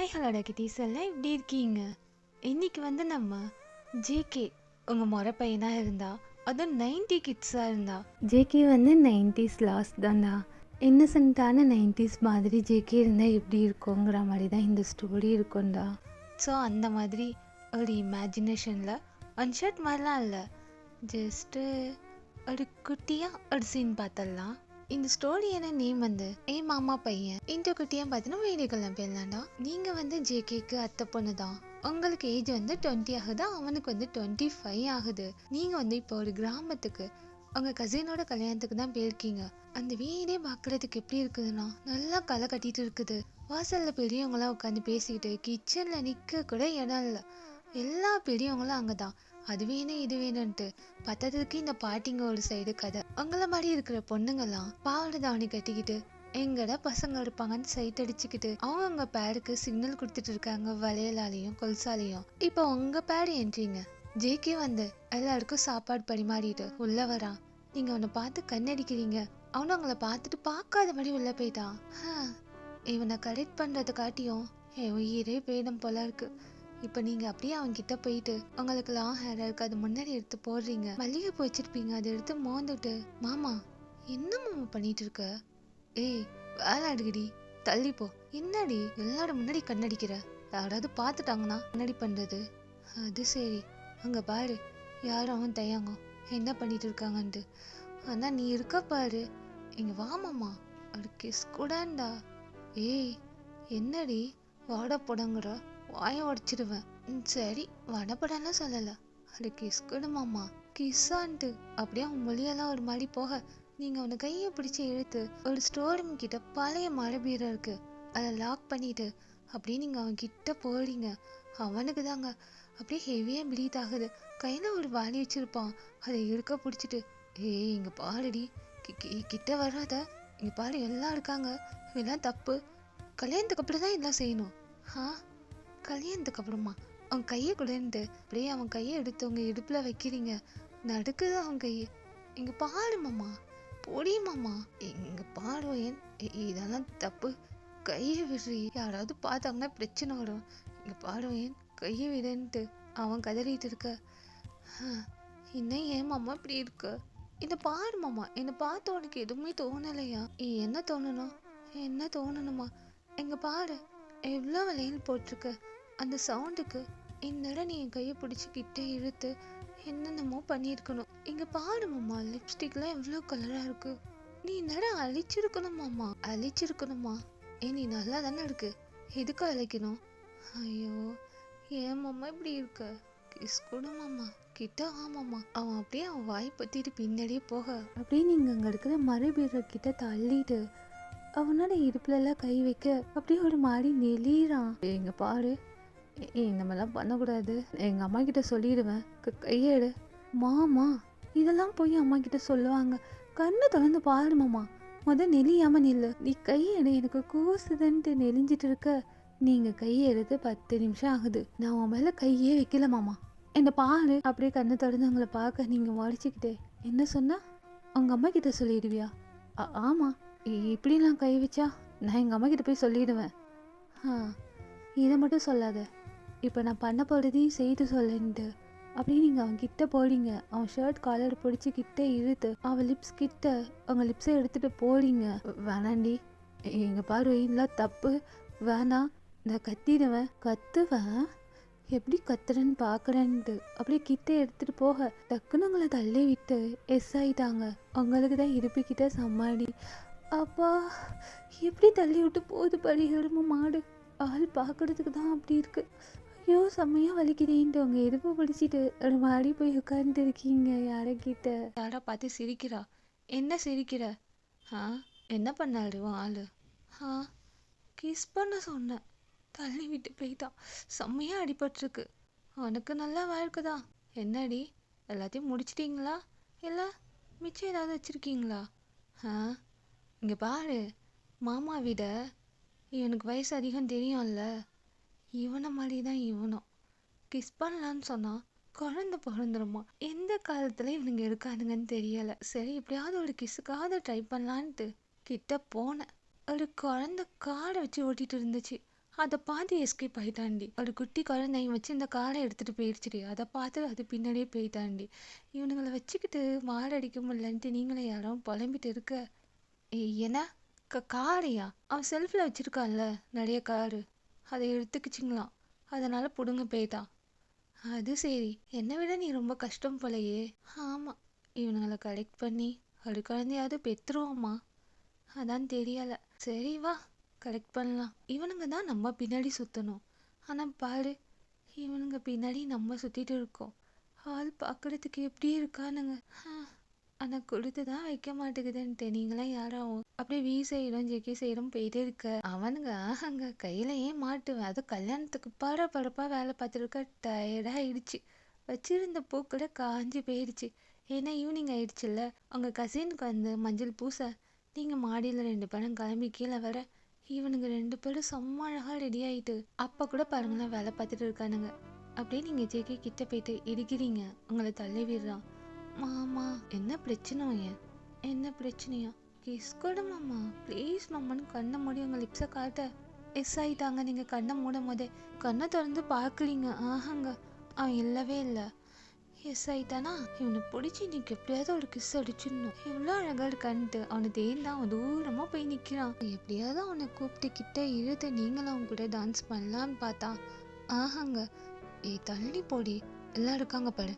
Hi hello டக்கிட்டீஸ் எல்லாம் எப்படி இருக்கீங்க? இன்னைக்கு வந்து நம்ம ஜேகே உங்கள் முறை பையனாக இருந்தா அதுவும் 90 கிட்ஸாக இருந்தா ஜேகே வந்து 90s லாஸ்ட் தான்டா. இன்னசென்ட்டான 90s மாதிரி ஜேகே இருந்தால் எப்படி இருக்குங்கிற மாதிரி தான் இந்த ஸ்டோரி இருக்கும்டா. ஸோ அந்த மாதிரி ஒரு இமேஜினேஷனில் ஒன்ஷாட் மாதிரிலாம் இல்லை, ஜஸ்ட்டு ஒரு குட்டியாக ஒரு சீன் பார்த்தலாம். இந்த ஸ்டோரியான நேம் வந்து என் மாமா பையன் இந்த குட்டியா பார்த்தீங்கன்னா வீடியோக்கெல்லாம் போயிடலாம்டா. நீங்கள் வந்து ஜேகேக்கு அத்தை பொண்ணு தான். உங்களுக்கு ஏஜ் வந்து 20 ஆகுது, அவனுக்கு வந்து 25 ஆகுது. நீங்கள் வந்து இப்போ ஒரு கிராமத்துக்கு உங்கள் கசினோட கல்யாணத்துக்கு தான் போயிருக்கீங்க. அந்த வீடே பார்க்குறதுக்கு எப்படி இருக்குதுன்னா நல்லா களை கட்டிட்டு இருக்குது. வாசலில் பெரியவங்களாம் உட்காந்து பேசிக்கிட்டு, கிச்சனில் நிற்க கூட இடம் இல்லை. எல்லா பெரியவங்களும் அங்கே தான். அது வேணும் இது வேணும்ன்ட்டு பத்ததுக்கு இந்த பாட்டிங்க ஒரு சைடு கதை. அவங்கள மாதிரி இருக்கிற பொண்ணுங்கெல்லாம் பாவாடை தாவணி கட்டிக்கிட்டு எங்கடா பசங்க இருப்பாங்கன்னு சைட் அடிச்சுக்கிட்டு அவங்க பேருக்கு சிக்னல் கொடுத்துட்டு இருக்காங்க, வளையலாலையும் கொல்சாலையும். இப்போ உங்க பேரு என்றீங்க. ஜேகே வந்து எல்லாருக்கும் சாப்பாடு பரிமாறிட்டு உள்ள வரான். நீங்க அவனை பார்த்து கண்ணடிக்கிறீங்க. அவனும் அவங்கள பார்த்துட்டு பார்க்காத மாதிரி உள்ள போயிட்டான். இவனை கரெக்ட் பண்றதை காட்டியும் என் உயிரே போயிடும் போல இருக்கு. இப்போ நீங்க அப்படியே அவங்க கிட்ட போயிட்டு உங்களுக்கு லாங் ஹேர் இருக்கு, அது முன்னாடி எடுத்து போடுறீங்க. மல்லிகை பூ வச்சிருப்பீங்க, அதை எடுத்து மோந்துட்டு மாமா என்ன மாமா பண்ணிட்டு இருக்க? ஏய் வேலை அடுக்கடி தள்ளிப்போ. என்னடி எல்லாரும் முன்னாடி கண்ணடிக்கிற? யாராவது பார்த்துட்டாங்கன்னா கண்ணடி பண்றது. அது சரி, அங்க பாரு யாரும் அவன் தயாங்க என்ன பண்ணிட்டு இருக்காங்கன்ட்டு. ஆனா நீ இருக்க பாரு, இங்க வா மாமா ஒரு கிஸ் கூடண்டா. ஏய் என்னடி வாட போடங்குற, வாய உடச்சிடுவேன். சரி வடப்படலாம் சொல்லல, அது கிஸ் கொடுமாமா. கிஸ்ஸான்ட்டு அப்படியே அவன் மொழியெல்லாம் ஒரு மாதிரி போக நீங்க அவனை கையை பிடிச்சி இழுத்து ஒரு ஸ்டோர் ரூம் கிட்ட பழைய மழை பீரை இருக்கு அதை லாக் பண்ணிட்டு அப்படியே நீங்க அவன் கிட்ட போறீங்க. அவனுக்கு தாங்க அப்படியே ஹெவியா ப்ளீட் ஆகுது. கையில ஒரு வாளி வச்சிருப்பான், அதை இழுக்க பிடிச்சிட்டு ஏய் இங்க பாருடி, கிட்ட வராத, இங்க பாரு எல்லாம் இருக்காங்க, இதெல்லாம் தப்பு. கல்யாணத்துக்கு அப்புறம் தான் இதெல்லாம் செய்யணும். கல்யாணத்துக்கு அப்புறமா அவன் கையை கொடுன்ட்டு அப்படியே அவன் கையை எடுத்து உங்க இடுப்புல வைக்கிறீங்க. நடுக்குது அவன் கையை. இங்க பாரு மாமா, பொடி மாமா, இங்க பாருவேன், இதெல்லாம் தப்பு, கையை விடுறி, யாராவது பார்த்தாங்கன்னா பிரச்சனை வரும். இங்க பாருவேன் கையை விடுன்ட்டு அவன் கதறிட்டு இருக்க. இன்னும் ஏன் மாமா இப்படி இருக்கு? இந்த பாரு மாமா, என்னை பார்த்து உனக்கு எதுவுமே தோணலையா? என்ன தோணணும்? என்ன தோணணுமா? எங்க பாரு எவ்வளோ வளையல் போட்டிருக்கு. அந்த சவுண்டுக்கு இந்நேரம் நீ என் கையை பிடிச்சிக்கிட்டே இழுத்து என்னென்னமோ பண்ணியிருக்கணும். இங்க பாரு மாமா, லிப்ஸ்டிக்லாம் எவ்வளோ கலரா இருக்கு. நீ இந்நேரம் அழிச்சிருக்கணுமாம்மா, அழிச்சிருக்கணுமா? நீ நல்லா தானே இருக்கு, எதுக்கு அழைக்கணும்? ஐயோ ஏன் மாமா இப்படி இருக்க? கிஸ் கூட மாமா, கிட்ட ஆமாம்மா. அவன் அப்படியே அவன் வாய் பத்திட்டு பின்னாடியே போக அப்படியே நீங்க அங்க இருக்கிற மறுபீர கிட்ட தள்ளிட்டு அவனோட இடுப்புலலாம் கை வைக்க அப்படியே ஒரு மாதிரி நெளிறான். எங்க பாரு, இந்த மாதிரிலாம் பண்ணக்கூடாது, எங்கள் அம்மா கிட்ட சொல்லிடுவேன், கையெடு. மாமா இதெல்லாம் போய் அம்மா கிட்ட சொல்லுவாங்க, கண்ணு திறந்து பாரு மாமா, நெளியாம நில்லு. நீ கையெடு, எனக்கு கூசுதுன்ட்டு நெளிஞ்சிட்டு இருக்க. நீங்கள் கையை எடுத்து 10 நிமிஷம் ஆகுது, நான் உன் மேலே கையே வைக்கல மாமா, என்ன பாரு. அப்படியே கண்ணு திறந்து அவங்கள பார்க்க நீங்கள் மடிச்சுக்கிட்டே என்ன சொன்னா? உங்கள் அம்மா கிட்ட சொல்லிடுவியா? ஆமாம், இப்படிலாம் கை வச்சா நான் எங்கள் அம்மா கிட்ட போய் சொல்லிடுவேன். இதை மட்டும் சொல்லாத, இப்போ நான் பண்ண போகிறதையும் செய்து சொல்லுன்ட்டு அப்படியே நீங்கள் அவன் கிட்ட போறீங்க. அவன் ஷர்ட் காலர் பிடிச்சிக்கிட்டே இழுத்து அவன் லிப்ஸ் கிட்ட அவங்க லிப்ஸை எடுத்துகிட்டு போறீங்க. வேணாண்டி, இங்கே பாரு இதெல்லாம் தப்பு, வேணாம், நான் கத்திடுவேன். கத்துவேன்? எப்படி கத்துறேன்னு பார்க்குறேன்ட்டு அப்படியே கிட்ட எடுத்துகிட்டு போக டக்குன்னு அவங்கள தள்ளி விட்டு எஸ் ஆயிட்டாங்க. அவங்களுக்கு தான் இடுப்புக்கிட்ட சம்மாடி. அப்பா எப்படி தள்ளி விட்டு போகுது படி எருமை மாடு. ஆள் பார்க்கறதுக்கு தான் அப்படி இருக்கு. ஐயோ செம்மையா வலிக்குதேன்ட்டு உங்க இடுப்பு பிடிச்சிட்டு ஒரு மாடி போய் உட்கார்ந்து இருக்கீங்க. யாரக்கிட்ட யாரா பார்த்து சிரிக்கிறா. என்ன சிரிக்கிற? என்ன பண்ணாரு ஆளு? கிஸ் பண்ண சொன்னேன், தள்ளி விட்டு போயிட்டான். செம்மையா அடிபட்டிருக்கு. அவனுக்கு நல்லா வாழ்க்கைதான். என்னடி எல்லாத்தையும் முடிச்சிட்டிங்களா, இல்லை மிச்சம் ஏதாவது வச்சிருக்கீங்களா? இங்கே பாரு, மாமா விட இவனுக்கு வயசு அதிகம் தெரியும்ல, இவனை மாதிரி தான் இவனும். கிஸ் பண்ணலான்னு சொன்னா குழந்தை பிறந்துருமா. எந்த காலத்துல இவனுங்க இருக்கானுங்கன்னு தெரியல. சரி எப்படியாவது ஒரு கிஸ்ஸுக்காவது ட்ரை பண்ணலான்ட்டு கிட்ட போனேன். ஒரு குழந்தை காடை வச்சு ஓட்டிட்டு இருந்துச்சு. அதை பார்த்து எஸ்கேப் ஆயிட்டாண்டி. ஒரு குட்டி குழந்தைய வச்சு இந்த காரை எடுத்துட்டு போயிடுச்சுடி. அதை பார்த்து அது பின்னாடியே போயிட்டாண்டி. இவனுங்களை வச்சுக்கிட்டு மாரடிக்க முடியலன்ட்டு நீங்களே யாரும் புலம்பிட்டு இருக்க. ஏன்னா காரையா அவன் செல்ஃபில் வச்சிருக்கான்ல நிறைய காரு, அதை எடுத்துக்கிச்சிங்களாம். அதனால பிடுங்க போயிட்டான். அது சரி, என்னை விட நீ ரொம்ப கஷ்டம் போலையே. ஆமாம், இவனுங்களை கலெக்ட் பண்ணி ஒரு குழந்தையாவது பெற்றுருவோம்மா. அதான் தெரியலை. சரி வா கலெக்ட் பண்ணலாம். இவனுங்க தான் நம்ம பின்னாடி சுற்றணும். ஆனால் பாரு, இவனுங்க பின்னாடி நம்ம சுற்றிட்டு இருக்கோம். ஆள் பார்க்குறதுக்கு எப்படி இருக்கானுங்க. ஆனால் கொடுத்து தான் வைக்க மாட்டேங்குதுன்ட்டு நீங்களாம் யாரும் அப்படியே வி சைடும் ஜெகி சைடும் போயிட்டே இருக்க. அவனுங்க ஆஹாங்க கையிலையே மாட்டுவேன். அது கல்யாணத்துக்கு படப்படப்பா வேலை பார்த்துருக்க டயர்டாகிடுச்சு. வச்சிருந்த பூ கூட காஞ்சி போயிடுச்சு. ஏன்னா ஈவினிங் ஆயிடுச்சுல்ல. அவங்க கசினுக்கு வந்து மஞ்சள் பூச நீங்கள் மாடியில் 2 பேரும் கிளம்பி கீழே வர இவனுங்க 2 பேரும் செம்ம அழகாக ரெடி ஆகிட்டு அப்போ கூட பாருங்களேன் வேலை பார்த்துட்டு இருக்கானுங்க. அப்படியே நீங்கள் ஜெகி கிட்ட போயிட்டு இடிக்கிறீங்க, உங்களை தள்ளி விடுறான். மாமா என்ன பிரச்சனை? என்ன பிரச்சனையா? கிஸ் கூட மாமா ப்ளீஸ் மாமான்னு கண்ணை மூடி உங்கள் லிப்ஸை காட்ட எஸ் ஆகிட்டாங்க. நீங்கள் கண்ணை மூடும் போதே கண்ணை திறந்து பார்க்குறீங்க. ஆஹாங்க அவன் இல்லவே இல்லை. எஸ் ஆயிட்டானா? இவனை பிடிச்சி இன்னைக்கு எப்படியாவது ஒரு கிஸ் அடிச்சிடணும். எவ்வளோ அழகா இருக்கான்ட்டு அவனை தேர்ந்தான். அவன் தூரமாக போய் நிற்கிறான். எப்படியாவது அவனை கூப்பிட்டு கிட்ட இழுத்து நீங்களும் அவன் கூட டான்ஸ் பண்ணலான்னு பார்த்தா ஆஹாங்க தள்ளி போடி, எல்லாம் இருக்காங்க பாரு,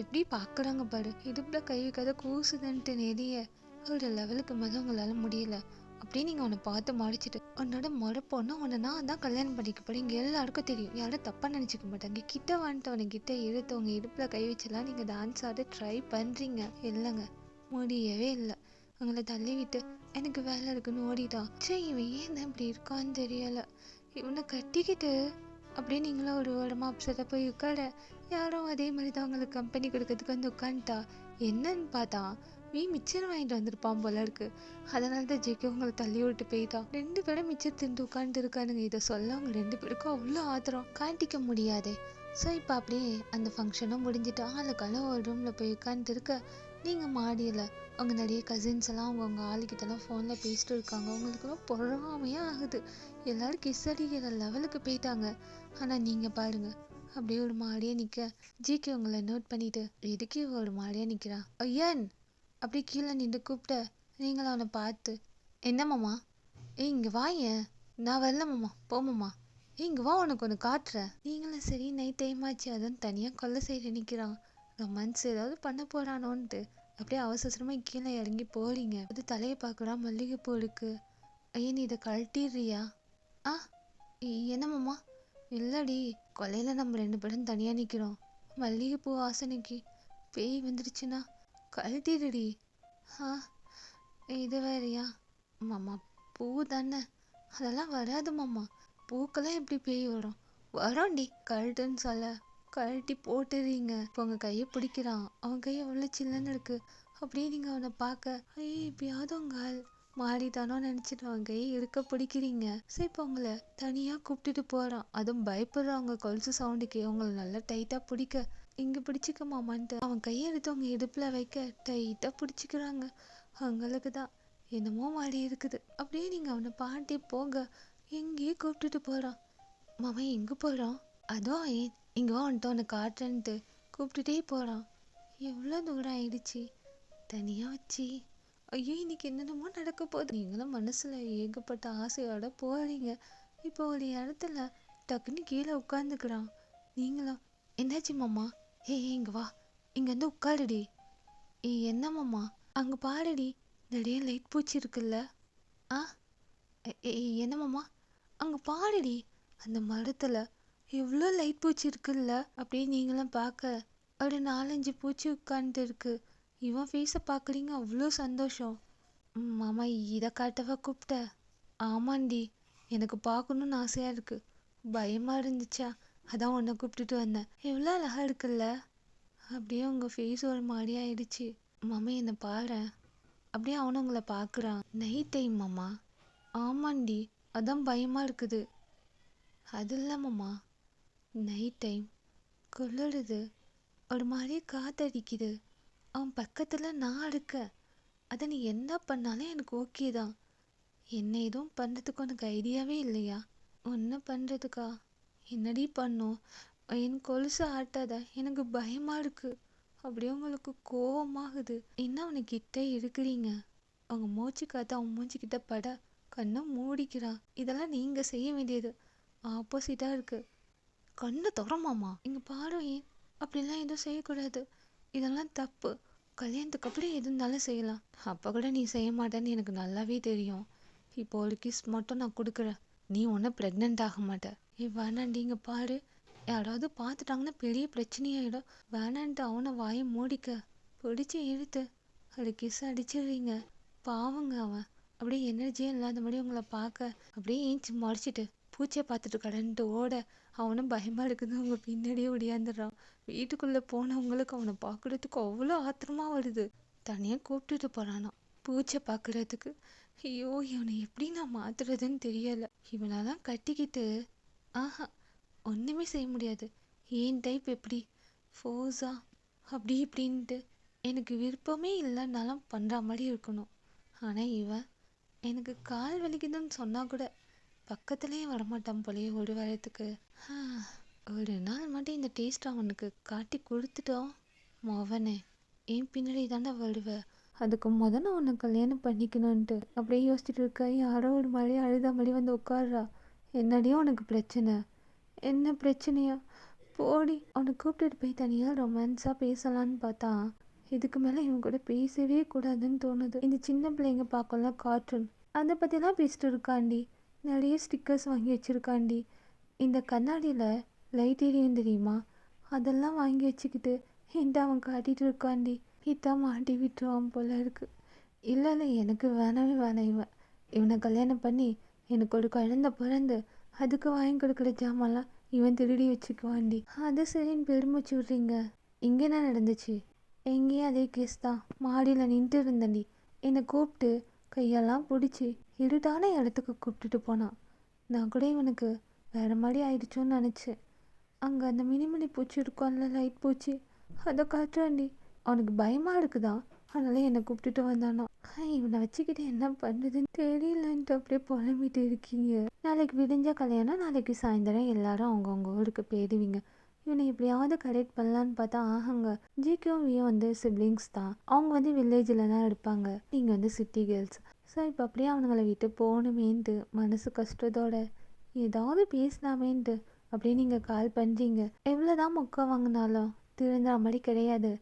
எப்படி பார்க்குறாங்க பாரு, இடுப்பில் கை வைக்காத கூசுதுன்ட்டு நெறிய ஒரு லெவலுக்கு மேலே உங்களால் முடியல. அப்படியே நீங்கள் அவனை பார்த்து மாடிச்சிட்டு உன்னோட முறைப்போன்னா உன்னை நான் தான் கல்யாணம் பண்ணிக்க போறேன். இங்கே எல்லாருக்கும் தெரியும், யாரும் தப்பாக நினச்சிக்க மாட்டாங்க. கிட்ட வந்துட்டு அவனை கிட்ட இழுத்து உங்கள் இடுப்பில் கை வச்செல்லாம் நீங்கள் டான்ஸ் ஆட ட்ரை பண்ணுறீங்க. இல்லைங்க, முடியவே இல்லை. உங்களை தள்ளி விட்டு எனக்கு வேலை இருக்குன்னு ஓடிட்டான். சரி இவன் ஏன் தான் இப்படி இருக்கான்னு தெரியலை. இவனை கட்டிக்கிட்டு அப்படியே நீங்களும் ஒரு ஓரமாக அப்செட்டாக போய் உட்கார யாரும் அதே மாதிரி தான் அவங்களுக்கு கம்பெனி கொடுக்கறதுக்கு வந்து உட்காந்துட்டா. என்னன்னு பார்த்தா மிச்சர் வாங்கிட்டு வந்திருப்பான் போல இருக்கு. அதனால தான் ஜெகி உங்களை தள்ளி விட்டு போயிட்டான். 2 பேரும் மிச்சர் திண்டு உட்காந்துட்டு இருக்கானுங்க. இதை சொல்ல அவங்க 2 பேருக்கும் அவ்வளோ ஆத்திரம், காட்டிக்க முடியாதே. ஸோ இப்போ அப்படியே அந்த ஃபங்க்ஷனும் முடிஞ்சுட்டு ஆளுக்கெல்லாம் ஒரு ரூமில் போய் உட்காந்துட்டு இருக்க. நீங்கள் மாடியில் அவங்க நிறைய கசின்ஸ் எல்லாம் அவங்க ஆளுக்கிட்டலாம் ஃபோனில் பேசிட்டு இருக்காங்க. அவங்களுக்குலாம் பொறாமையாக ஆகுது. எல்லோரும் கிஸ் அடிக்கிற லெவலுக்கு போயிட்டாங்க. ஆனால் நீங்கள் பாருங்க அப்படியே ஒரு மாடியாக நிற்க. ஜிகே உங்களை நோட் பண்ணிட்டு எதுக்கே ஒரு மாடியாக நிற்கிறான் ஐயன் அப்படியே கீழே நின்று கூப்பிட்ட. நீங்களும் அவனை பார்த்து என்ன மாமா இங்கே வாயேன், நான் வரல மாமா போமாம்மா, இங்கே வா உனக்கு ஒன்று காட்டுறேன். நீங்களும் சரி நைட் டைம் ஆச்சு அதுவும் தனியாக கொல்லை சைடு நிற்கிறான். ரொமான்ஸ் ஏதாவது பண்ண போகிறானோன்ட்டு அப்படியே அவசரமாக கீழே இறங்கி போறீங்க. அது தலையை பார்க்குறா, மல்லிகைப்பூ இருக்கு. ஐயா நீ இதை கழட்டிடுறியா? ஆ என்ன மாமா? இல்லடி, கொலையில் நம்ம 2 பேரும் தனியாக நிற்கிறோம். மல்லிகைப்பூ வாசனைக்கு பேய் வந்துடுச்சுன்னா கழட்டிடுடி. ஆ இது வேறையா? மாமா பூ தானே, அதெல்லாம் வராது மாமா. பூக்கெல்லாம் எப்படி பேய் வரும்? வரோண்டி, கழட்டுன்னு சொல்ல கழட்டி போட்டுறீங்க. இப்போ உங்கள் கையை பிடிக்கிறான். அவன் கை எவ்வளோ சில்லுன்னு இருக்கு. அப்படியே நீங்கள் அவனை பார்க்க ஐயே இப்பயாவது உங்க ஆள் மாறிட்டானோ நினச்சிட்டு அவன் கையை இருக்க பிடிக்கிறீங்க. சரி இப்போ உங்களை தனியாக கூப்பிட்டுட்டு போகிறான். அதுவும் பயப்படுறவங்க கொலுசு சவுண்டுக்கு அவங்கள நல்லா டைட்டாக பிடிக்க இங்கே பிடிச்சிக்க மாமான்ட்டு அவன் கையை எடுத்து அவங்க இடுப்பில் வைக்க டைட்டாக பிடிச்சிக்கிறாங்க. அவங்களுக்கு தான் என்னமோ மாறி இருக்குது. அப்படியே நீங்கள் அவனை பாட்டி போக எங்கேயே கூப்பிட்டுட்டு போகிறான். மாமா எங்கே போகிறோம்? அதுவும் இங்கே வா வந்துட்டு அவனை காட்டுறேன்ட்டு கூப்பிட்டுட்டே போகிறான். எவ்வளோ தூரம் ஆயிடுச்சு தனியாக வச்சு. ஐயோ இன்னைக்கு என்னென்னமோ நடக்க போகுது. நீங்களும் மனசில் ஏகப்பட்ட ஆசையோட போகிறீங்க. இப்போ ஒரு இடத்துல டக்குன்னு கீழே உட்காந்துக்கிறான். நீங்களும் என்னாச்சு மாமா? இங்கே வா, இங்கே வந்து உட்காருடி. என்ன மாமா? அங்கே பாருடி, நிறைய லைட் பூச்சி இருக்குல்ல. ஆ என்ன மாமா? அங்கே பாருடி, அந்த மரத்தில் எவ்வளோ லைட் பூச்சி இருக்குல்ல. அப்படியே நீங்களும் பார்க்க ஒரு 4-5 பூச்சி உட்காந்துட்டு இருக்கு. இவன் ஃபேஸை பார்க்குறீங்க, அவ்வளோ சந்தோஷம். மாமா இதை காட்டவா கூப்பிட்ட? ஆமாண்டி, எனக்கு பார்க்கணுன்னு ஆசையாக இருக்கு, பயமாக இருந்துச்சா அதான் உன்னை கூப்பிட்டுட்டு வந்தேன். எவ்வளோ அழகாக இருக்குல்ல. அப்படியே உங்கள் ஃபேஸ் ஒரு மாதிரி ஆயிடுச்சு. மாமா என்னை பாரு. அப்படியே அவனும் உங்களை பார்க்குறான். நைட் டைம் மாமா. ஆமாண்டி, அதான் பயமாக இருக்குது. அது இல்லை மாமா, நைட் டைம் குளிருது, ஒரு மாதிரி காத்தடிக்குது. அவன் பக்கத்தில் நான் இருக்கேன். அதை நீ என்ன பண்ணாலும் எனக்கு ஓகே தான். என்ன எதுவும் பண்ணுறதுக்கு உனக்கு ஐடியாவே இல்லையா? ஒன்றும் பண்ணுறதுக்கா? என்னடி பண்ணும்? என் கொலுசு ஆட்டாத, எனக்கு பயமாக இருக்கு. அப்படியே உங்களுக்கு கோவமாகுது. என்ன அவனுக்கு கிட்ட இருக்கிறீங்க? அவங்க மூச்சு காத்து அவன் மூச்சுக்கிட்ட பட கண்ணை மூடிக்கிறான். இதெல்லாம் நீங்கள் செய்ய வேண்டியது ஆப்போசிட்டாக இருக்கு. கண்ணை திறமாமா. இங்கே பாரு ஏன் அப்படிலாம் எதுவும் செய்யக்கூடாது. இதெல்லாம் தப்பு. கல்யாணத்துக்கு அப்புறம் எது இருந்தாலும் செய்யலாம். அப்போ கூட நீ செய்ய மாட்டேன்னு எனக்கு நல்லாவே தெரியும். இப்போ ஒரு கிஸ் மட்டும் நான் கொடுக்குறேன். நீ ஒன்றும் ப்ரெக்னென்ட் ஆக மாட்ட. வேணாண்டி, இங்கே பாரு. யாராவது பார்த்துட்டாங்கன்னா பெரிய பிரச்சனையாயிடும். வேணான்ட்டு அவனை வாயை மூடிக்க. பிடிச்சி இழுத்து அது கிஸ் அடிச்சிடுறீங்க. பாவங்க அவன். அப்படியே எனர்ஜியே இல்லாத மாதிரி உங்களை பார்க்க அப்படியே ஏஞ்சி முறைச்சிட்டு பூச்சியை பார்த்துட்டு கடன்ட்டு ஓட அவனும் பயமாக இருக்குது. அவங்க பின்னாடியே ஒடியாந்துடுறான். வீட்டுக்குள்ளே போனவங்களுக்கு அவனை பார்க்குறதுக்கு அவ்வளோ ஆத்திரமா வருது. தனியாக கூப்பிட்டுட்டு போகிறானா பூச்சை பார்க்குறதுக்கு. ஐயோ, இவனை எப்படி நான் மாத்துறதுன்னு தெரியலை. இவனெல்லாம் கட்டிக்கிட்டு ஆஹா ஒன்றுமே செய்ய முடியாது. ஏன் டைப் எப்படி ஃபோர்ஸா அப்படி இப்படின்ட்டு எனக்கு விருப்பமே இல்லைன்னாலும் பண்ணுற மாதிரி இருக்கணும். ஆனால் இவன் எனக்கு கால் வலிக்குதுன்னு சொன்னால் கூட பக்கத்துலேயே வரமாட்டான் போலயே ஒரு வாரத்துக்கு. ஒரு நாள் மட்டும் இந்த டேஸ்ட் அவனுக்கு காட்டி கொடுத்துட்டோம். மவனே என் பின்னாடி தாண்டா வருவ. அதுக்கு முதல்ல உன்னை கல்யாணம் பண்ணிக்கணுன்ட்டு அப்படியே யோசிச்சுட்டு இருக்க. யாரோ ஒரு மாதிரி அழுத மாதிரி வந்து உட்கார்றா. என்னடியோ உனக்கு பிரச்சனை? என்ன பிரச்சனையா? போடி. அவனை கூப்பிட்டுட்டு போய் தனியாக ரொமான்ஸாக பேசலான்னு பார்த்தா இதுக்கு மேலே இவன் கூட பேசவே கூடாதுன்னு தோணுது. இந்த சின்ன பிள்ளைங்க பார்க்கலாம் கார்ட்டூன் அதை பற்றிலாம் பேசிட்டு இருக்காண்டி. நிறைய ஸ்டிக்கர்ஸ் வாங்கி வச்சுருக்காண்டி. இந்த கண்ணாடியில் லைட் எரியும் தெரியுமா? அதெல்லாம் வாங்கி வச்சுக்கிட்டு என்கிட்ட அவன் காட்டிகிட்டு இருக்காண்டி. இதான் மாட்டி விட்டுருவான் போல இருக்கு. இல்லை இல்லை, எனக்கு வேணவே வேணாம். இவனை கல்யாணம் பண்ணி எனக்கு ஒரு குழந்தை பிறந்து அதுக்கு வாங்கி கொடுக்குற ஜாமான்லாம் இவன் திருடி வச்சுக்குவாண்டி. அது சரின்னு பெருமூச்சு விட்றீங்க. இங்கே என்ன நடந்துச்சு? எங்கேயும் அதே கேஸ் தான். மாடியில் நின்றுட்டு இருந்தேன்டி. என்னை கூப்பிட்டு கையெல்லாம் பிடிச்சி இருட்டான இடத்துக்கு கூப்பிட்டுட்டு போனான். நான் கூட இவனுக்கு வேறு மாதிரி ஆயிடுச்சோன்னு நினச்சேன். அங்கே அந்த மினிமினி பூச்சி இருக்கும்ல, லைட் பூச்சி, அதை காட்டுறாண்டி. அவனுக்கு பயமாக இருக்குதா, அதனால என்னை கூப்பிட்டுட்டு வந்தானோ. இவனை வச்சுக்கிட்டு என்ன பண்ணுறதுன்னு தெரியலன்ட்டு அப்படியே புலம்பிட்டு இருக்கீங்க. நாளைக்கு விடிஞ்ச கல்யாணம், நாளைக்கு சாயந்தரம் எல்லாரும் அவங்கவுங்க ஊருக்கு போயிடுவீங்க. இவனை எப்படியாவது கரெக்ட் பண்ணலான்னு பார்த்தா ஆஹாங்க. ஜிக்கும் வியும் வந்து சிப்ளிங்ஸ் தான். அவங்க வந்து வில்லேஜில் தான் இருப்பாங்க, நீங்கள் வந்து சிட்டி கேர்ள்ஸ். ஸோ இப்போ அப்படியே அவனுங்களை விட்டு போகணுமேன்ட்டு மனசு கஷ்டத்தோட ஏதாவது பேசலாமேன்ட்டு அப்படியே நீங்கள் கால் பண்ணுறீங்க. எவ்வளோதான் மொக்க வாங்கினாலும் திருந்துற மாதிரி கிடையாது.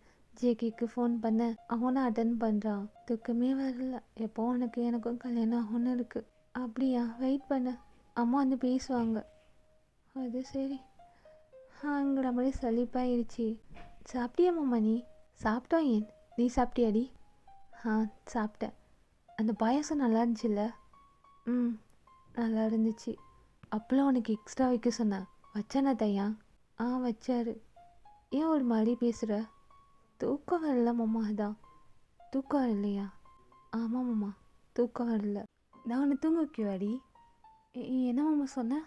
ஜேகேக்கு ஃபோன் பண்ண அவனை அட்டன் பண்ணுறான். துக்கமே வரல. எப்போ உனக்கு எனக்கும் கல்யாணம் ஆகும்னு இருக்குது. அப்படியா? வெயிட் பண்ண, அம்மா வந்து பேசுவாங்க. அது சரி. அங்கிற மாதிரி சலிப்பாயிடுச்சு. சாப்பிட்டியா மாமா? நீ சாப்பிட்டோம். ஏன் நீ சாப்பிட்டியாடி? சாப்பிட்டேன். அந்த பாயாசம் நல்லா இருந்துச்சுல்ல? நல்லா இருந்துச்சு. அப்பெல்லாம் உனக்கு எக்ஸ்ட்ரா வைக்க சொன்னேன், வச்சானா தையா? வச்சாரு. ஏன் ஒரு மாதிரி பேசுகிற? தூக்கம் வரல மாமா. அதான். தூக்கம் வரலையா? ஆமாம் மாமா, தூக்கம் வரல. நான் உன்னை தூங்க வைக்கவாடி? என்ன மாமா சொன்ன?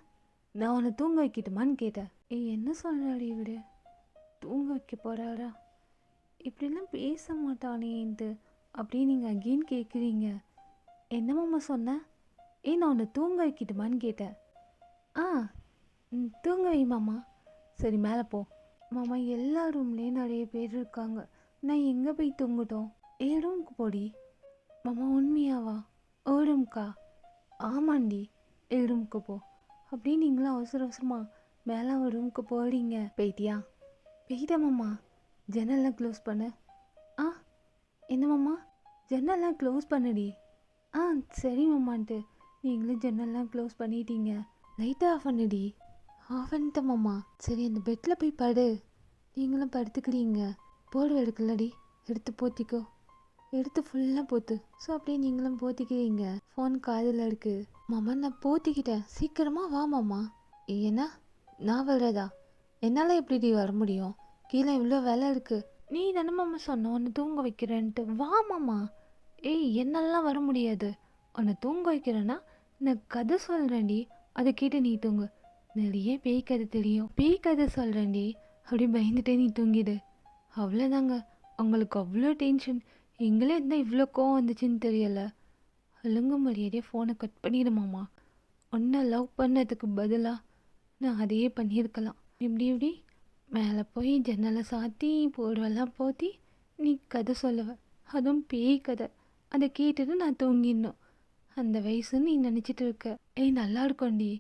நான் உன்னை தூங்க வைக்கட்டுமான்னு கேட்டேன். என்ன சொல்கிறாடி இவரு? தூங்க வைக்க போகிறாரா? இப்படிலாம் பேச மாட்டானேன்ட்டு அப்படியே நீங்கள் அகெயின் கேட்குறீங்க. என்ன மாமா சொன்ன? நான் உன்னை தூங்க வைக்கட்டுமான்னு கேட்டேன். தூங்க வை மாமா. சரி மேலே போ. மாமா, எல்லா ரூம்லேயும் நிறைய பேர் இருக்காங்க. நான் எங்கே போய் தூங்கட்டும்? ரூமுக்கு போடி. மாமா உண்மையாவா? ரூம்க்கா? ஆமாண்டி, ரூமுக்கு போ. அப்படியே நீங்களும் அவசர அவசரமா மேலே ஒரு ரூமுக்கு போகிறீங்க. போயிட்டியா? போயிட்டேன் மாமா. ஜன்னல்லாம் க்ளோஸ் பண்ணு. என்ன மாமா? ஜன்னல்லாம் க்ளோஸ் பண்ணுடி. சரி மாமான்ட்டு நீங்களும் ஜன்னல்லாம் க்ளோஸ் பண்ணிட்டீங்க. லைட்டாக ஆஃப் பண்ணுடி. ஆஃப் பண்ணிட்டேன் மாமா. சரி, அந்த பெட்டில் போய் படு. நீங்களும் படுத்துக்கிறீங்க. போர்வை இருக்குல்லடி, எடுத்து போத்திக்கோ. எடுத்து ஃபுல்லாக போத்து. ஸோ அப்படியே நீங்களும் போத்திக்கிறீங்க. ஃபோன் காதில் இருக்குது. மாமா, நான் போத்திக்கிட்டேன். சீக்கிரமாக வா மாமா. ஏன்னா நான் வர்றதா? என்னால் எப்படி வர முடியும்? கீழே இவ்வளோ வேலை இருக்குது. நீ தானே மாமா சொன்ன உன்னை தூங்க வைக்கிறேன்ட்டு. வா மாமா. என்னெல்லாம் வர முடியாது. உன்னை தூங்க வைக்கிறேன்னா நான் கதை சொல்கிறேன்டி, அதை கேட்டு நீ தூங்கு. நிறைய பேய் கதை தெரியும், பேய் கதை சொல்கிறேன்டி. அப்படி பயந்துட்டே நீ தூங்கிடு. அவ்வளோதாங்க. உங்களுக்கு அவ்வளோ டென்ஷன். எங்களே இருந்தால் இவ்வளோ கோவம் வந்துச்சுன்னு தெரியலை. ஒழுங்கு மரியாதையாக ஃபோனை கட் பண்ணிடு மாமா. உன்னை லவ் பண்ணதுக்கு பதிலாக நான் அதையே பண்ணியிருக்கலாம். இப்படி மேலே போய் ஜன்னலை சாத்தி போர்வெல்லாம் போத்தி நீ கதை சொல்லுவ, அதுவும் பேய் கதை. அதை கேட்டுட்டு நான் தூங்கிடணும். அந்த வயசு நீ நினச்சிட்டு இருக்க. ஏய் நல்லா இருக்கும்டி,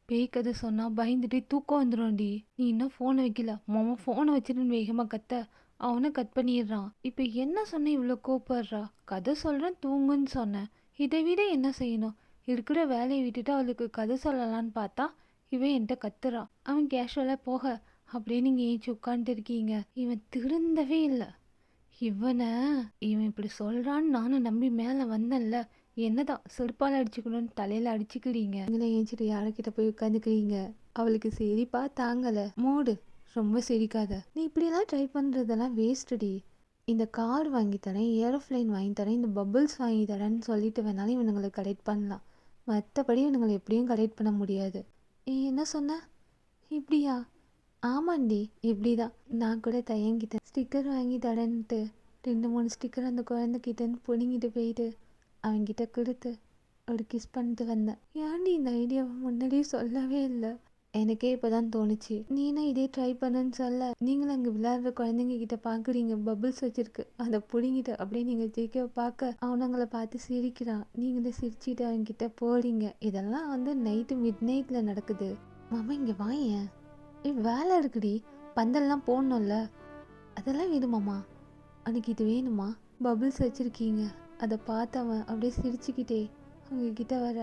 பேய் கதை சொன்னால் பயந்துட்டு தூக்கம் வந்துடும்டி. நீ இன்னும் ஃபோனை வைக்கல, மாமா ஃபோனை வச்சுட்டு வேகமாக கத்த அவனை கட் பண்ணிடுறான். இப்போ என்ன சொன்ன இவ்வளோ கோப்படுறா? கதை சொல்கிறேன் தூங்குன்னு சொன்னேன். இதை விட என்ன செய்யணும்? இருக்கிற வேலையை விட்டுட்டு அவளுக்கு கதை சொல்லலான்னு பார்த்தா இவன் என்கிட்ட கத்துறான். அவன் கேஷுவலாக போக அப்படியே நீங்கள் ஏஞ்சி உட்காந்துட்டு இருக்கீங்க. இவன் திருந்தவே இல்லை. இவன் இப்படி சொல்கிறான்னு நானும் நம்பி மேலே வந்தேன்ல, என்னதான் செருப்பால் அடிச்சுக்கணும்னு தலையில் அடிச்சுக்கிறீங்க. நீங்களே ஏஞ்சிட்டு யாருக்கிட்ட போய் உட்காந்துக்கிறீங்க. அவளுக்கு சிரிப்பா தாங்கலை. மூடு, ரொம்ப சிரிக்காத. நீ இப்படியெல்லாம் ட்ரை பண்ணுறதெல்லாம் வேஸ்ட்டுடி. இந்த கார் வாங்கி தரேன், ஏரோப்ளைன் வாங்கி தரேன், இந்த பபுள்ஸ் வாங்கி தரேன்னு சொல்லிட்டு வேணாலும் இவனுங்களை கரெக்ட் பண்ணலாம். மற்றபடி இவனுங்களை எப்படியும் கரெக்ட் பண்ண முடியாது. என்ன சொன்ன? இப்படியா? ஆமாண்டி இப்படி தான். நான் கூட தயங்கிட்டேன். ஸ்டிக்கர் வாங்கி தரேன்ட்டு 2-3 ஸ்டிக்கர் அந்த குழந்தைகிட்டேன்னு பிடுங்கிட்டு போயிட்டு அவன்கிட்ட கொடுத்து ஒரு கிஸ் பண்ணிட்டு வந்தேன். ஏன்டி இந்த ஐடியாவை முன்னாடியே சொல்லவே இல்லை? எனக்கே இப்போ தான் தோணுச்சு. நீனா இதே ட்ரை பண்ணுன்னு சொல்ல, நீங்களும் அங்கே விளையாடுற குழந்தைங்க கிட்ட பார்க்குறீங்க பபுள்ஸ் வச்சுருக்கு, அதை பிடிங்கிட்டு அப்படியே நீங்கள் ஜெயிக்க பார்க்க அவனங்களை பார்த்து சிரிக்கிறான். நீங்களே சிரிச்சிட்டு அவன்கிட்ட போறீங்க. இதெல்லாம் நைட்டு மிட் நைட்டில் நடக்குது. மாமா இங்கே வாயேன். வேலை இருக்குடி, பந்தல்லாம் போடணும்ல, அதெல்லாம் வேணுமாம்மா? அன்னைக்கு இது வேணுமா? பபுள்ஸ் வச்சுருக்கீங்க. அதை பார்த்தவன் அப்படியே சிரிச்சுக்கிட்டே அவங்கக்கிட்ட வர,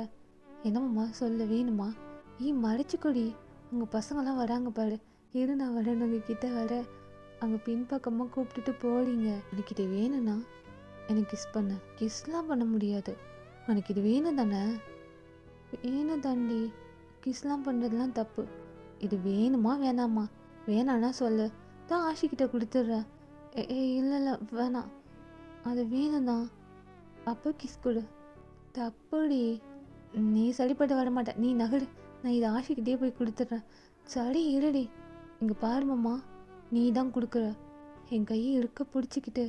என்னம்மா சொல்ல வேணுமா? மறைச்சிக்கொடி, உங்கள் பசங்களாம் வராங்க பாரு, இரு நான் வரேன். உங்ககிட்ட வர அங்கே பின்பக்கமாக கூப்பிட்டுட்டு போறீங்க. எனக்கு இது வேணும்னா எனக்கு கிஸ் பண்ண. கிஸ்லாம் பண்ண முடியாது. உனக்கு இது வேணும் தானே? வேணும் தாண்டி. கிஸ்லாம் பண்ணுறதுலாம் தப்பு. இது வேணுமா வேணாமா? வேணான்னா சொல்லு, தான் ஆஷிக்கிட்ட கொடுத்துட்றேன். இல்லை வேணாம், அது வேணும்தான். அப்போ கிஸ் கொடு. தப்புடி, நீ சரிப்பட்டு வர மாட்டேன். நீ நகடு, நான் இதை ஆஷிக்கிட்டே போய் கொடுத்துட்றேன். சரி இருடி. இங்கே பாருமாம்மா, நீ தான் கொடுக்குற. என் கையை இருக்க பிடிச்சிக்கிட்டு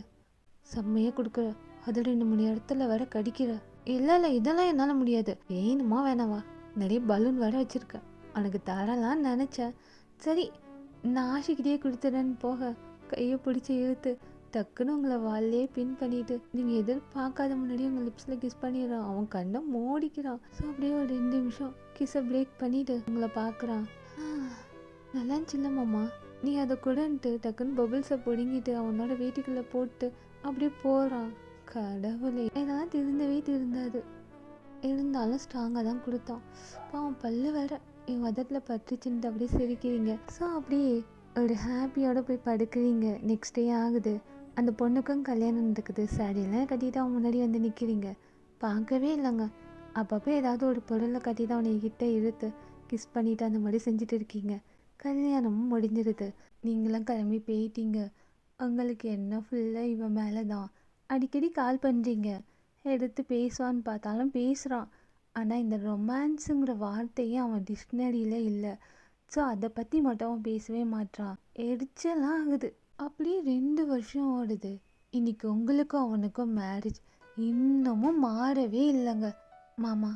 செம்மையாக கொடுக்குற. அது 2-3 இடத்துல வர கடிக்கிற. இல்லை இதெல்லாம் என்னால் முடியாது. வேணுமா வேணாவா? நிறைய பலூன் வர வச்சுருக்கேன், உனக்கு தரலான்னு நினச்சேன். சரி நான் ஆஷிக்கிட்டே கொடுத்துறேன்னு போக கையை பிடிச்சி இழுத்து டக்குன்னு உங்களை வால்லே பின் பண்ணிட்டு நீங்கள் எதிர்பார்க்காத முன்னாடி உங்கள் லிப்ஸில் கிஸ் பண்ணிடுறான். அவன் கண்ணை மூடிக்கிறான். ஸோ அப்படியே ஒரு 2 நிமிஷம் கிஸ்ஸை பிரேக் பண்ணிட்டு உங்களை பார்க்குறான். நல்லா இருந்துச்சுல்ல மாமா? நீ அதை கூடன்ட்டு டக்குன்னு பபுள்ஸை பிடுங்கிட்டு அவனோட வீட்டுக்குள்ளே போட்டு அப்படியே போகிறான். கடவுளே, இதெல்லாம் திருந்தாது. இருந்தாலும் ஸ்ட்ராங்காக தான் கொடுத்தான். அவன் பல்லு வேற என் வதத்தில் பட்டுச்சுன்ட்டு அப்படியே சிரிக்கிறீங்க. ஸோ அப்படியே ஒரு ஹாப்பியோடு போய் படுக்கிறீங்க. நெக்ஸ்ட் டே ஆகுது. அந்த பொண்ணுக்கும் கல்யாணம் நடக்குது. சாரியெல்லாம் கட்டிட்டு அவன் முன்னாடி வந்து நிற்கிறீங்க. பார்க்கவே இல்லைங்க. அப்பப்போ ஏதாவது ஒரு பொருளை கட்டிட்டு அவனை கிட்ட இழுத்து கிஸ் பண்ணிவிட்டு அந்த மாதிரி செஞ்சுட்டு இருக்கீங்க. கல்யாணமும் முடிஞ்சிருது. நீங்களாம் கிளம்பி போயிட்டீங்க. உங்களுக்கு என்ன ஃபுல்லாக இவன் மேலே தான். அடிக்கடி கால் பண்ணுறீங்க, எடுத்து பேசுவான்னு பார்த்தாலும் பேசுகிறான். ஆனால் இந்த ரொமான்ஸுங்கிற வார்த்தையே அவன் டிக்ஷனரியில் இல்லை. ஸோ அதை பற்றி மட்டும் அவன் பேசவே மாட்டான். எரிச்சலாம் ஆகுது. அப்படியே 2 வருஷம் ஓடுது. இன்னைக்கு உங்களுக்கும் அவனுக்கும் மேரேஜ். இன்னமும் மாறவே இல்லைங்க. மாமா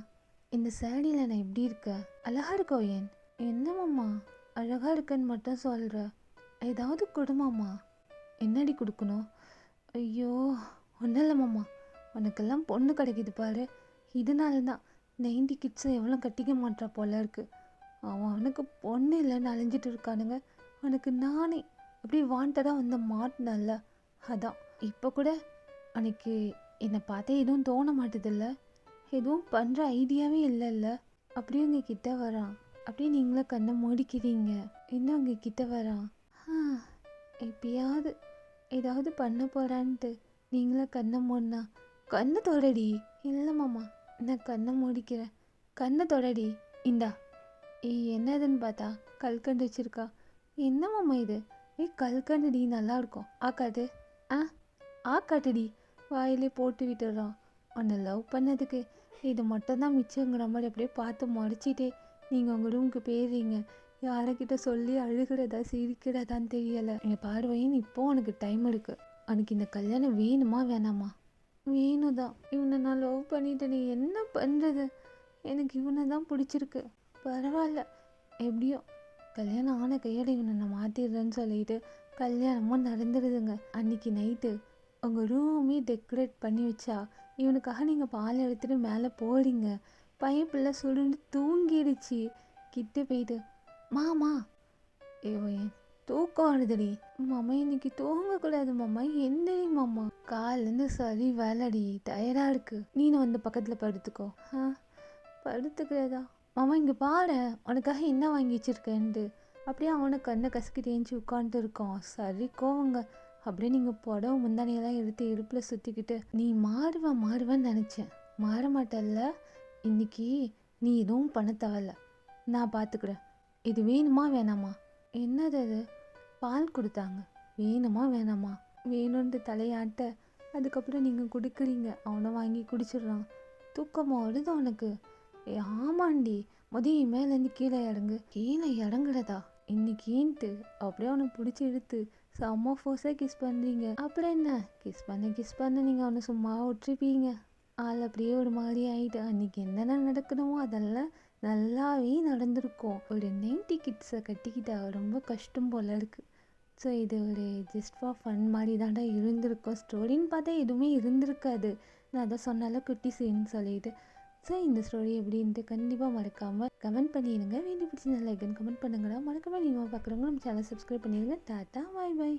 இந்த சேரீயில் நான் எப்படி இருக்கேன்? அழகா இருக்கோ? ஏன் என்ன மாமா அழகா இருக்குன்னு மட்டும் சொல்கிற? ஏதாவது கொடுமாம்மா. என்னடி கொடுக்கணும்? ஐயோ ஒன்றும் இல்லை மாமா, உனக்கெல்லாம் பொண்ணு கிடைக்கிது பாரு. இதனால தான் 90 கிட்ஸை எவ்வளோ கட்டிக்க மாட்டா போல இருக்கு. அவனுக்கு பொண்ணு இல்லைன்னு அலைஞ்சிட்டு இருக்கானுங்க. அவனுக்கு நானே அப்படி வாண்டடாக வந்து மாட்டினல்ல, அதான். இப்போ கூட அன்னைக்கு என்னை பார்த்தே எதுவும் தோண மாட்டுதில்ல, எதுவும் பண்ணுற ஐடியாவே இல்லைல்ல. அப்படியே உங்கள் கிட்ட வரான். அப்படியே நீங்களும் கண்ணை மூடிக்கிறீங்க. இன்னும் உங்கள் கிட்ட வரான். எப்பயாவது ஏதாவது பண்ண போகிறான்ட்டு நீங்களும் கண்ணை மூடினா, கண்ணை தொடடி. இல்லை மாமா நான் கண்ணை மூடிக்கிறேன். கண்ணை தொடடி. இந்தா. என்னதுன்னு பார்த்தா கல்கண்டு வச்சிருக்கா. என்ன மாமா இது? கல்கண்டுடி, நல்லா இருக்கும். ஆக்காட்டு. ஆக்காட்டுடி. வாயிலே போட்டு விட்டுறான். உன்னை லவ் பண்ணதுக்கு இது மட்டும் தான் மிச்சங்கிற மாதிரி அப்படியே பார்த்து முறைச்சிட்டே நீங்கள் உங்கள் ரூமுக்கு போயிடுறீங்க. யாரைக்கிட்ட சொல்லி அழுகிறதா சிரிக்கிறதான்னு தெரியலை. எங்கள் பார்வையின் இப்போ உனக்கு டைம் இருக்குது. உனக்கு இந்த கல்யாணம் வேணுமா வேணாமா? வேணும் தான். இவனை நான் லவ் பண்ணிட்டு நீ என்ன பண்ணுறது? எனக்கு இவனை தான் பிடிச்சிருக்கு. பரவாயில்ல, எப்படியோ கல்யாணம் ஆன கையோட இவனை நான் மாற்றிடுறேன்னு சொல்லிட்டு கல்யாணமும் நடந்துடுதுங்க. அன்னைக்கு நைட்டு உங்கள் ரூமே டெக்கரேட் பண்ணி வச்சா இவனுக்காக நீங்கள் பால் எடுத்துகிட்டு மேலே போறீங்க. பையன் பிள்ளை சுருண்டு தூங்கிடுச்சு. கிட்ட போயிட்டு மாமா என் தூக்கம் வருதுடி மாமா, இன்னைக்கு தூங்கக்கூடாது மாமா, எந்திரி மாமா, காலேருந்து சரி வேலைடி, டயர்டாக இருக்கு, நீனு வந்து பக்கத்தில் படுத்துக்கோ. படுத்துக்கிறதா மாமா, இங்கே பாரு உனக்காக என்ன வாங்கி வச்சிருக்கேன்ட்டு. அப்படியே அவனை கண்ணை கசக்கிட்டு ஏஞ்சி உட்காந்துட்டு இருக்கோம். சரி கோவங்க. அப்படியே நீங்கள் புடவை முந்தானையெல்லாம் எடுத்து இடுப்பில் சுற்றிக்கிட்டு நீ மாறுவேன்னு நினச்சேன், மாற மாட்டல்ல. இன்னைக்கு நீ எதுவும் பண்ண தேவையில்ல, நான் பார்த்துக்கிறேன். இது வேணுமா வேணாமா? என்னது அது? பால் கொடுத்தாங்க, வேணுமா வேணாமா? வேணும்ன்ட்டு தலையாட்ட அதுக்கப்புறம் நீங்கள் கொடுக்குறீங்க. அவனை வாங்கி குடிச்சிடுறான். தூக்கமாக வருது உனக்கு? ஆமாண்டி, என் மேலேருந்து கீழே இறங்கு. கீழே இறங்குறதா இன்னைக்கின்ட்டு அப்படியே அவனை பிடிச்சி இழுத்து செம்ம ஃபோர்ஸாக கிஸ் பண்ணுறீங்க. அப்புறம் என்ன, கிஸ் பண்ண நீங்கள் அவனை சும்மா விட்டுருப்பீங்க. ஆள் அப்படியே ஒரு மாதிரி ஆகிட்டு அன்றைக்கி என்னென்ன நடக்கணுமோ அதெல்லாம் நல்லாவே நடந்திருக்கும். ஒரு 90 கிட்ஸை கட்டிக்கிட்டா ரொம்ப கஷ்டம் போல் இருக்குது. ஸோ இது ஒரு ஜஸ்ட் ஃபார் ஃபன் மாதிரி தாண்டா இருந்திருக்கும். ஸ்டோரின்னு பார்த்தா எதுவுமே இருந்திருக்காது. நான் அதை சொன்னால குட்டி சீன்னு சொல்லிட்டு. ஸோ இந்த ஸ்டோரி எப்படின்ட்டு கண்டிப்பாக மறக்காமல் கமெண்ட் பண்ணிடுங்க. வேண்டி பிடிச்சி நல்லா லைக் கமெண்ட் பண்ணுங்கடா. மறக்காமல் நீங்கள் பார்க்குறவங்க நம்ம சேனல் சப்ஸ்கிரைப் பண்ணிடுங்க. டாட்டா, பாய் பாய்.